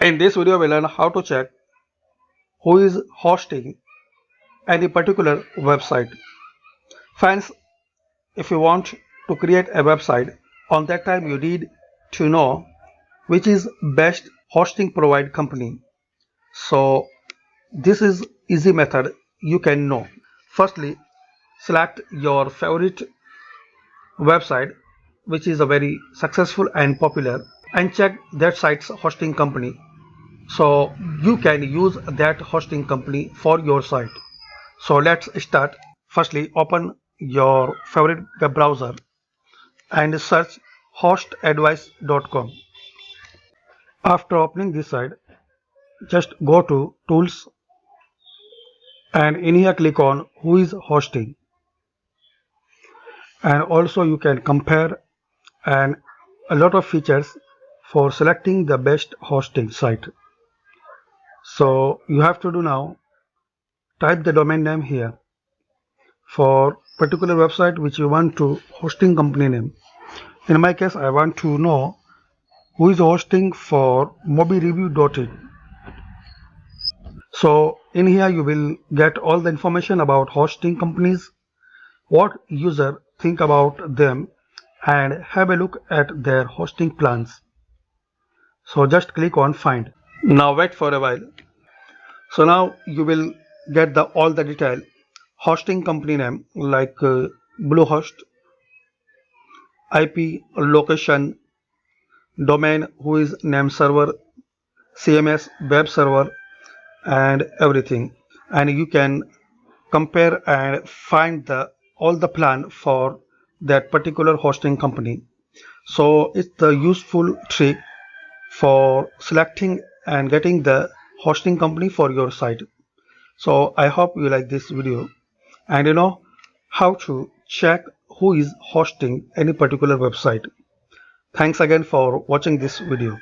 In this video, we learn how to check who is hosting any particular website. Friends, if you want to create a website, on that time you need to know which is best hosting provide company. So this is easy method you can know. Firstly, select your favorite website which is a very successful and popular, and check that site's hosting company. So you can use that hosting company for your site. So let's start. Firstly, open your favorite web browser and search hostadvice.com. After opening this site, just go to tools and in here click on who is hosting, and also you can compare and a lot of features for selecting the best hosting site. So you have to do now, type the domain name here for particular website which you want to hosting company name. In my case, I want to know who is hosting for mobireview.in. So in here you will get all the information about hosting companies, what user think about them, and have a look at their hosting plans. So just click on find. Now wait for a while. So now you will get all the detail. Hosting company name like Bluehost, IP, location, domain, who is name server, CMS, web server, and everything. And you can compare and find all the plan for that particular hosting company. So it's the useful trick for selecting and getting the hosting company for your site. So I hope you like this video and you know how to check who is hosting any particular website. Thanks again for watching this video.